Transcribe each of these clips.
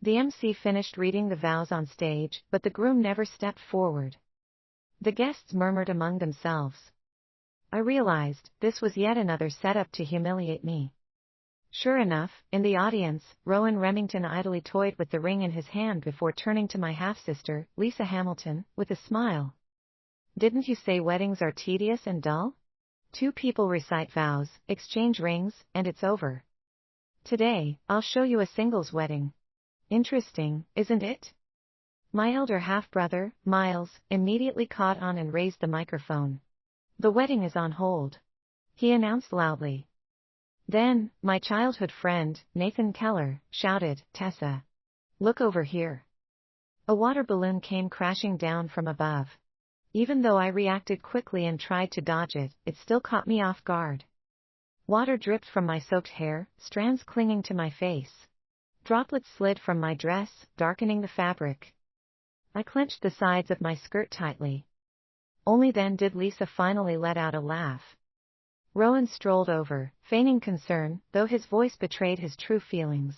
The MC finished reading the vows on stage, but the groom never stepped forward. The guests murmured among themselves. I realized this was yet another setup to humiliate me. Sure enough, in the audience, Rowan Remington idly toyed with the ring in his hand before turning to my half-sister, Lisa Hamilton, with a smile. Didn't you say weddings are tedious and dull? 2 people recite vows, exchange rings, and it's over. Today, I'll show you a singles wedding. Interesting, isn't it? My elder half-brother, Miles, immediately caught on and raised the microphone. The wedding is on hold, he announced loudly. Then, my childhood friend, Nathan Keller, shouted, Tessa, look over here. A water balloon came crashing down from above. Even though I reacted quickly and tried to dodge it, it still caught me off guard. Water dripped from my soaked hair, strands clinging to my face. Droplets slid from my dress, darkening the fabric. I clenched the sides of my skirt tightly. Only then did Lisa finally let out a laugh. Rowan strolled over, feigning concern, though his voice betrayed his true feelings.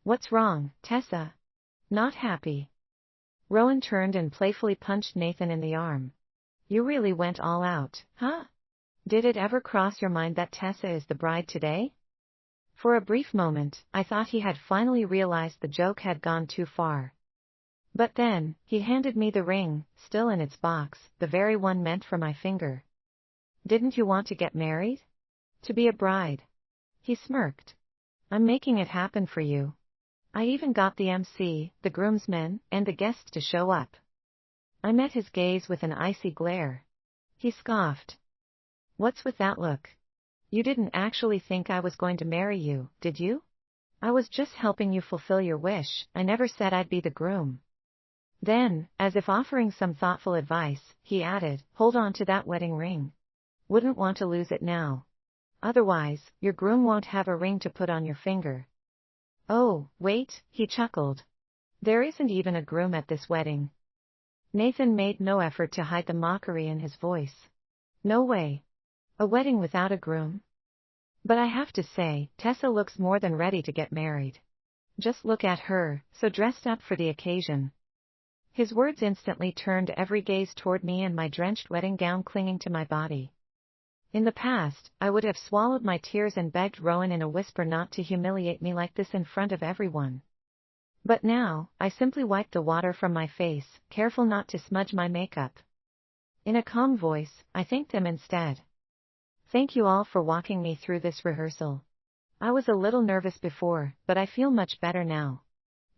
What's wrong, Tessa? Not happy? Rowan turned and playfully punched Nathan in the arm. You really went all out, huh? Did it ever cross your mind that Tessa is the bride today? For a brief moment, I thought he had finally realized the joke had gone too far. But then, he handed me the ring, still in its box, the very one meant for my finger. Didn't you want to get married? To be a bride? He smirked. I'm making it happen for you. I even got the MC, the groomsmen, and the guests to show up. I met his gaze with an icy glare. He scoffed. What's with that look? You didn't actually think I was going to marry you, did you? I was just helping you fulfill your wish, I never said I'd be the groom. Then, as if offering some thoughtful advice, he added, hold on to that wedding ring. Wouldn't want to lose it now. Otherwise, your groom won't have a ring to put on your finger. Oh, wait, he chuckled. There isn't even a groom at this wedding. Nathan made no effort to hide the mockery in his voice. No way. A wedding without a groom? But I have to say, Tessa looks more than ready to get married. Just look at her, so dressed up for the occasion. His words instantly turned every gaze toward me and my drenched wedding gown clinging to my body. In the past, I would have swallowed my tears and begged Rowan in a whisper not to humiliate me like this in front of everyone. But now, I simply wiped the water from my face, careful not to smudge my makeup. In a calm voice, I thanked them instead. Thank you all for walking me through this rehearsal. I was a little nervous before, but I feel much better now.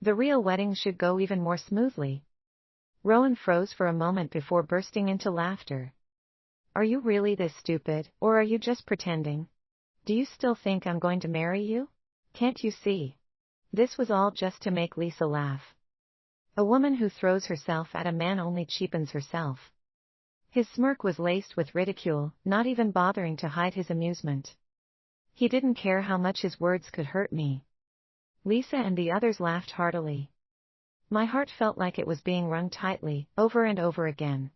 The real wedding should go even more smoothly. Rowan froze for a moment before bursting into laughter. Are you really this stupid, or are you just pretending? Do you still think I'm going to marry you? Can't you see? This was all just to make Lisa laugh. A woman who throws herself at a man only cheapens herself. His smirk was laced with ridicule, not even bothering to hide his amusement. He didn't care how much his words could hurt me. Lisa and the others laughed heartily. My heart felt like it was being wrung tightly, over and over again.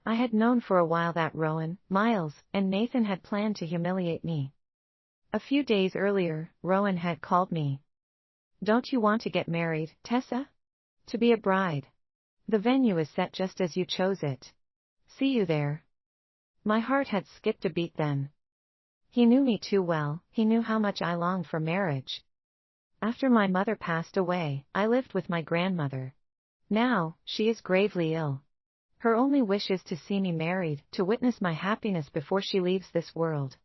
I had known for a while that Rowan, Miles, and Nathan had planned to humiliate me. A few days earlier, Rowan had called me. Don't you want to get married, Tessa? To be a bride? The venue is set just as you chose it. See you there. My heart had skipped a beat then. He knew me too well, he knew how much I longed for marriage. After my mother passed away, I lived with my grandmother. Now, she is gravely ill. Her only wish is to see me married, to witness my happiness before she leaves this world.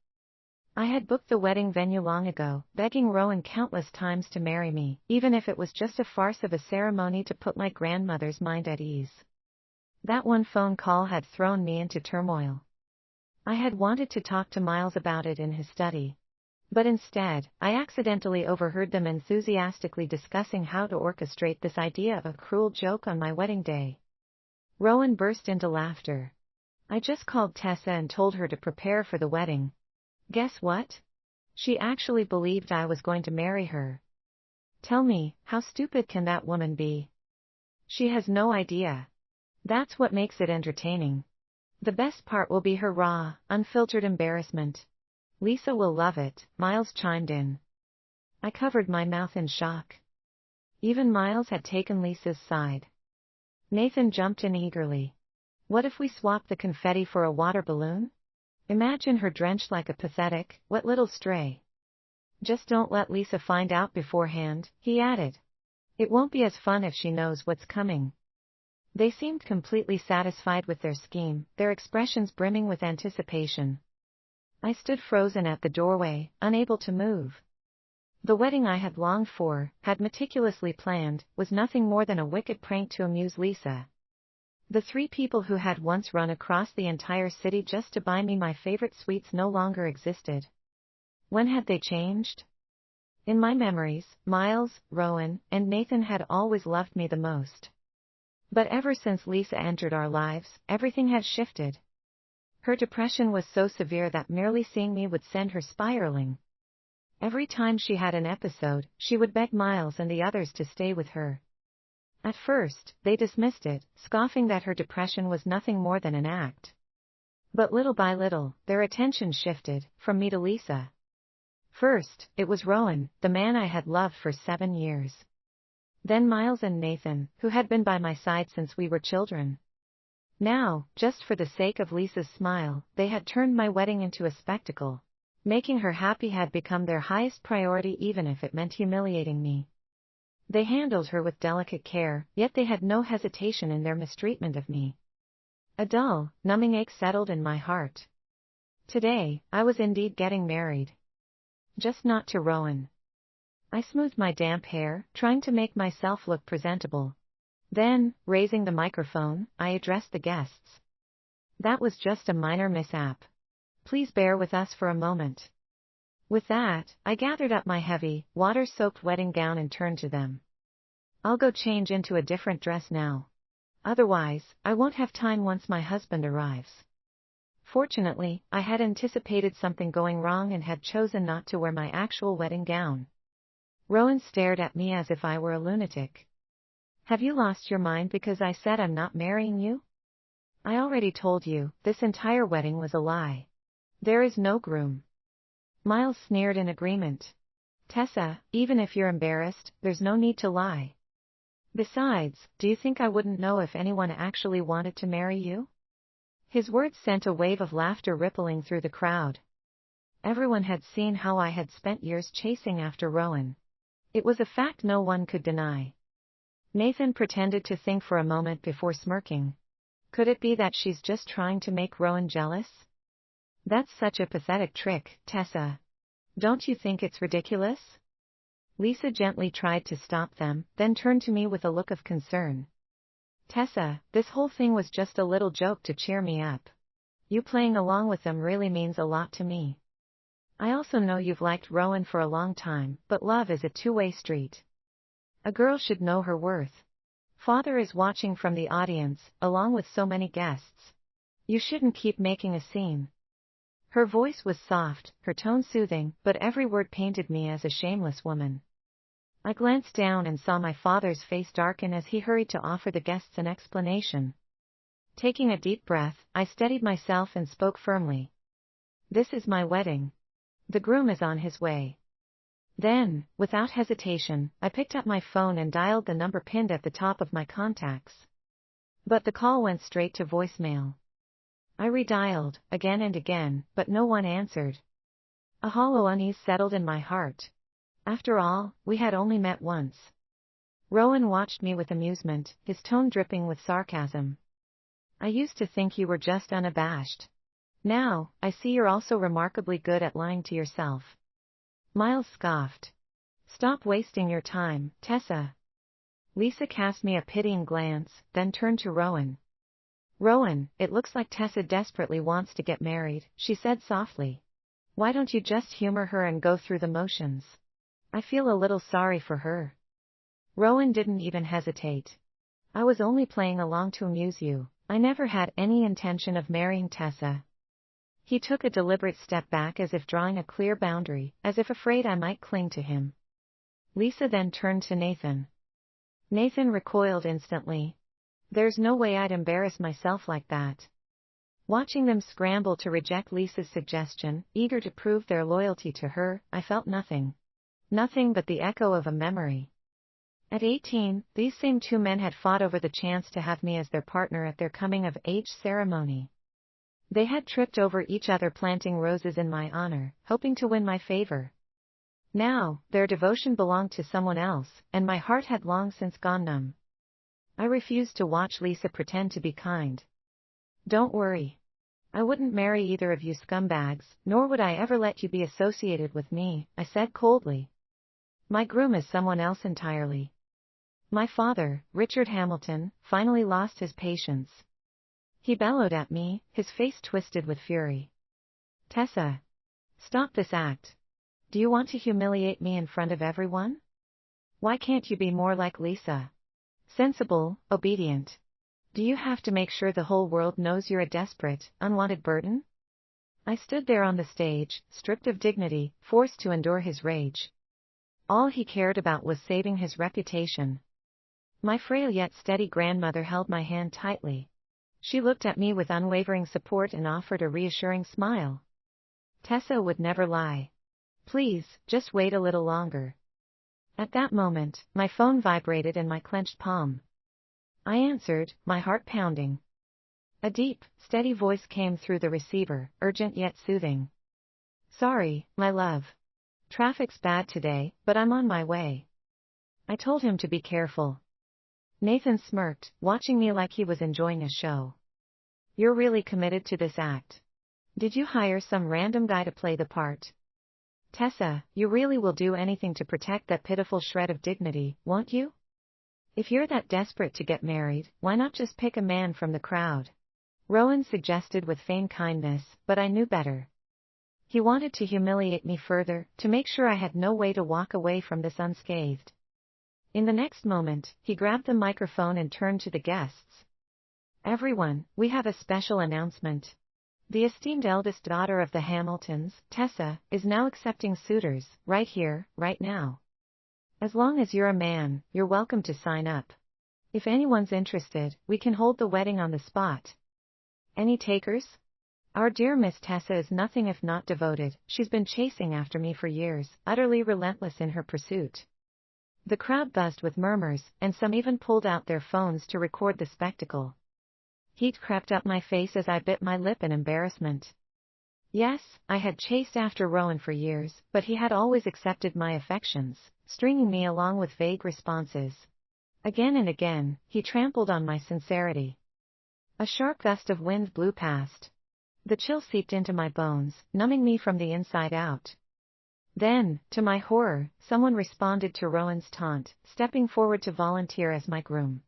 I had booked the wedding venue long ago, begging Rowan countless times to marry me, even if it was just a farce of a ceremony to put my grandmother's mind at ease. That one phone call had thrown me into turmoil. I had wanted to talk to Miles about it in his study. But instead, I accidentally overheard them enthusiastically discussing how to orchestrate this idea of a cruel joke on my wedding day. Rowan burst into laughter. I just called Tessa and told her to prepare for the wedding. Guess what? She actually believed I was going to marry her. Tell me, how stupid can that woman be? She has no idea. That's what makes it entertaining. The best part will be her raw, unfiltered embarrassment. Lisa will love it, Miles chimed in. I covered my mouth in shock. Even Miles had taken Lisa's side. Nathan jumped in eagerly. What if we swapped the confetti for a water balloon? Imagine her drenched like a pathetic, wet little stray. Just don't let Lisa find out beforehand, he added. It won't be as fun if she knows what's coming. They seemed completely satisfied with their scheme, their expressions brimming with anticipation. I stood frozen at the doorway, unable to move. The wedding I had longed for, had meticulously planned, was nothing more than a wicked prank to amuse Lisa. The three people who had once run across the entire city just to buy me my favorite sweets no longer existed. When had they changed? In my memories, Miles, Rowan, and Nathan had always loved me the most. But ever since Lisa entered our lives, everything had shifted. Her depression was so severe that merely seeing me would send her spiraling. Every time she had an episode, she would beg Miles and the others to stay with her. At first, they dismissed it, scoffing that her depression was nothing more than an act. But little by little, their attention shifted, from me to Lisa. First, it was Rowan, the man I had loved for 7 years. Then Miles and Nathan, who had been by my side since we were children. Now, just for the sake of Lisa's smile, they had turned my wedding into a spectacle. Making her happy had become their highest priority, even if it meant humiliating me. They handled her with delicate care, yet they had no hesitation in their mistreatment of me. A dull, numbing ache settled in my heart. Today, I was indeed getting married. Just not to Rowan. I smoothed my damp hair, trying to make myself look presentable. Then, raising the microphone, I addressed the guests. That was just a minor mishap. Please bear with us for a moment. With that, I gathered up my heavy, water-soaked wedding gown and turned to them. I'll go change into a different dress now. Otherwise, I won't have time once my husband arrives. Fortunately, I had anticipated something going wrong and had chosen not to wear my actual wedding gown. Rowan stared at me as if I were a lunatic. Have you lost your mind because I said I'm not marrying you? I already told you, this entire wedding was a lie. There is no groom. Miles sneered in agreement. Tessa, even if you're embarrassed, there's no need to lie. Besides, do you think I wouldn't know if anyone actually wanted to marry you? His words sent a wave of laughter rippling through the crowd. Everyone had seen how I had spent years chasing after Rowan. It was a fact no one could deny. Nathan pretended to think for a moment before smirking. Could it be that she's just trying to make Rowan jealous? That's such a pathetic trick, Tessa. Don't you think it's ridiculous? Lisa gently tried to stop them, then turned to me with a look of concern. Tessa, this whole thing was just a little joke to cheer me up. You playing along with them really means a lot to me. I also know you've liked Rowan for a long time, but love is a two-way street. A girl should know her worth. Father is watching from the audience, along with so many guests. You shouldn't keep making a scene. Her voice was soft, her tone soothing, but every word painted me as a shameless woman. I glanced down and saw my father's face darken as he hurried to offer the guests an explanation. Taking a deep breath, I steadied myself and spoke firmly. This is my wedding. The groom is on his way. Then, without hesitation, I picked up my phone and dialed the number pinned at the top of my contacts. But the call went straight to voicemail. I redialed, again and again, but no one answered. A hollow unease settled in my heart. After all, we had only met once. Rowan watched me with amusement, his tone dripping with sarcasm. I used to think you were just unabashed. Now, I see you're also remarkably good at lying to yourself. Miles scoffed. Stop wasting your time, Tessa. Lisa cast me a pitying glance, then turned to Rowan. Rowan, it looks like Tessa desperately wants to get married, she said softly. Why don't you just humor her and go through the motions? I feel a little sorry for her. Rowan didn't even hesitate. I was only playing along to amuse you. I never had any intention of marrying Tessa. He took a deliberate step back as if drawing a clear boundary, as if afraid I might cling to him. Lisa then turned to Nathan. Nathan recoiled instantly. There's no way I'd embarrass myself like that. Watching them scramble to reject Lisa's suggestion, eager to prove their loyalty to her, I felt nothing. Nothing but the echo of a memory. At 18, these same two men had fought over the chance to have me as their partner at their coming-of-age ceremony. They had tripped over each other planting roses in my honor, hoping to win my favor. Now, their devotion belonged to someone else, and my heart had long since gone numb. I refused to watch Lisa pretend to be kind. Don't worry. I wouldn't marry either of you scumbags, nor would I ever let you be associated with me, I said coldly. My groom is someone else entirely. My father, Richard Hamilton, finally lost his patience. He bellowed at me, his face twisted with fury. Tessa. Stop this act. Do you want to humiliate me in front of everyone? Why can't you be more like Lisa? Sensible, obedient. Do you have to make sure the whole world knows you're a desperate, unwanted burden? I stood there on the stage, stripped of dignity, forced to endure his rage. All he cared about was saving his reputation. My frail yet steady grandmother held my hand tightly. She looked at me with unwavering support and offered a reassuring smile. Tessa would never lie. Please, just wait a little longer. At that moment, my phone vibrated in my clenched palm. I answered, my heart pounding. A deep, steady voice came through the receiver, urgent yet soothing. Sorry, my love. Traffic's bad today, but I'm on my way. I told him to be careful. Nathan smirked, watching me like he was enjoying a show. You're really committed to this act. Did you hire some random guy to play the part? Tessa, you really will do anything to protect that pitiful shred of dignity, won't you? If you're that desperate to get married, why not just pick a man from the crowd? Rowan suggested with feigned kindness, but I knew better. He wanted to humiliate me further, to make sure I had no way to walk away from this unscathed. In the next moment, he grabbed the microphone and turned to the guests. Everyone, we have a special announcement. The esteemed eldest daughter of the Hamiltons, Tessa, is now accepting suitors, right here, right now. As long as you're a man, you're welcome to sign up. If anyone's interested, we can hold the wedding on the spot. Any takers? Our dear Miss Tessa is nothing if not devoted. She's been chasing after me for years, utterly relentless in her pursuit. The crowd buzzed with murmurs, and some even pulled out their phones to record the spectacle. Heat crept up my face as I bit my lip in embarrassment. Yes, I had chased after Rowan for years, but he had always accepted my affections, stringing me along with vague responses. Again and again, he trampled on my sincerity. A sharp gust of wind blew past. The chill seeped into my bones, numbing me from the inside out. Then, to my horror, someone responded to Rowan's taunt, stepping forward to volunteer as my groom.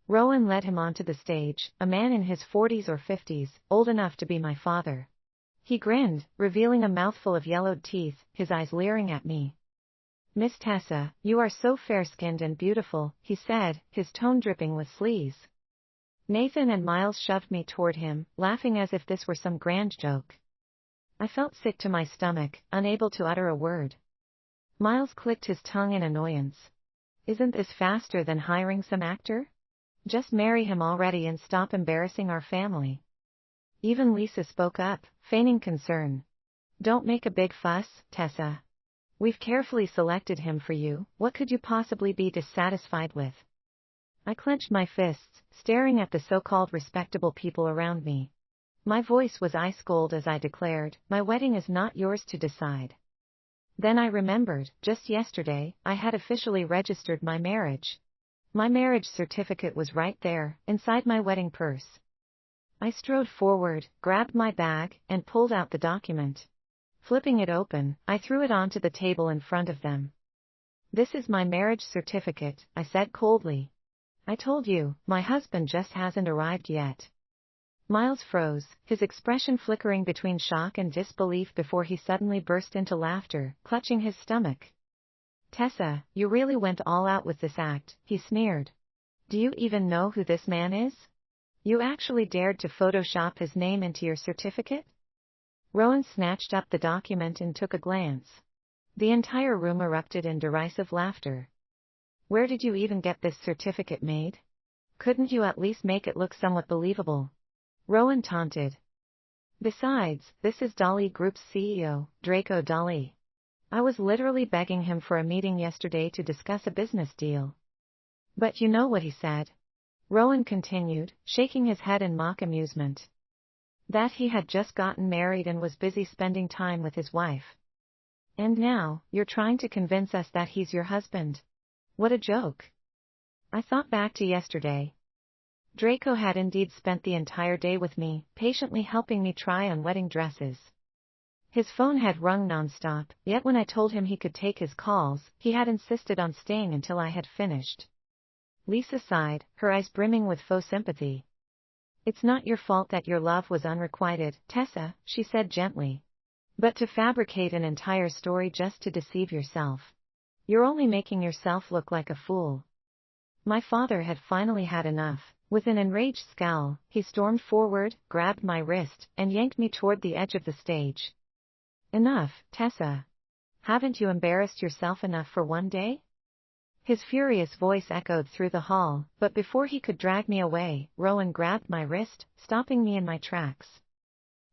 Rowan led him onto the stage, a man in his 40s or 50s, old enough to be my father. He grinned, revealing a mouthful of yellowed teeth, his eyes leering at me. Miss Tessa, you are so fair-skinned and beautiful, he said, his tone dripping with sleaze. Nathan and Miles shoved me toward him, laughing as if this were some grand joke. I felt sick to my stomach, unable to utter a word. Miles clicked his tongue in annoyance. Isn't this faster than hiring some actor? Just marry him already and stop embarrassing our family. Even Lisa spoke up, feigning concern. Don't make a big fuss, Tessa. We've carefully selected him for you, what could you possibly be dissatisfied with? I clenched my fists, staring at the so-called respectable people around me. My voice was ice-cold as I declared, my wedding is not yours to decide. Then I remembered, just yesterday, I had officially registered my marriage. My marriage certificate was right there, inside my wedding purse. I strode forward, grabbed my bag, and pulled out the document. Flipping it open, I threw it onto the table in front of them. This is my marriage certificate, I said coldly. I told you, my husband just hasn't arrived yet. Miles froze, his expression flickering between shock and disbelief before he suddenly burst into laughter, clutching his stomach. Tessa, you really went all out with this act, he sneered. Do you even know who this man is? You actually dared to Photoshop his name into your certificate? Rowan snatched up the document and took a glance. The entire room erupted in derisive laughter. Where did you even get this certificate made? Couldn't you at least make it look somewhat believable? Rowan taunted. Besides, this is Dolly Group's CEO, Draco Dolly. I was literally begging him for a meeting yesterday to discuss a business deal. But you know what he said? Rowan continued, shaking his head in mock amusement. That he had just gotten married and was busy spending time with his wife. And now, you're trying to convince us that he's your husband. What a joke. I thought back to yesterday. Draco had indeed spent the entire day with me, patiently helping me try on wedding dresses. His phone had rung non-stop, yet when I told him he could take his calls, he had insisted on staying until I had finished. Lisa sighed, her eyes brimming with faux sympathy. It's not your fault that your love was unrequited, Tessa, she said gently. But to fabricate an entire story just to deceive yourself. You're only making yourself look like a fool. My father had finally had enough. With an enraged scowl, he stormed forward, grabbed my wrist, and yanked me toward the edge of the stage. Enough, Tessa. Haven't you embarrassed yourself enough for one day? His furious voice echoed through the hall, but before he could drag me away, Rowan grabbed my wrist, stopping me in my tracks.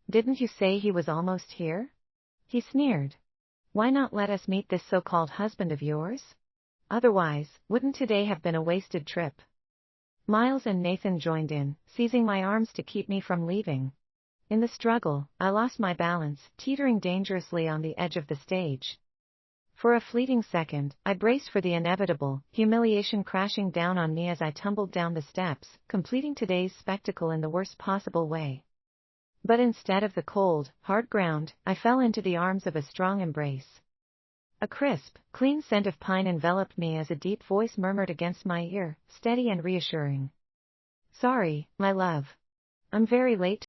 Didn't you say he was almost here? He sneered. Why not let us meet this so-called husband of yours? Otherwise, wouldn't today have been a wasted trip? Miles and Nathan joined in, seizing my arms to keep me from leaving. In the struggle, I lost my balance, teetering dangerously on the edge of the stage. For a fleeting second, I braced for the inevitable, humiliation crashing down on me as I tumbled down the steps, completing today's spectacle in the worst possible way. But instead of the cold, hard ground, I fell into the arms of a strong embrace. A crisp, clean scent of pine enveloped me as a deep voice murmured against my ear, steady and reassuring. Sorry, my love. I'm very late.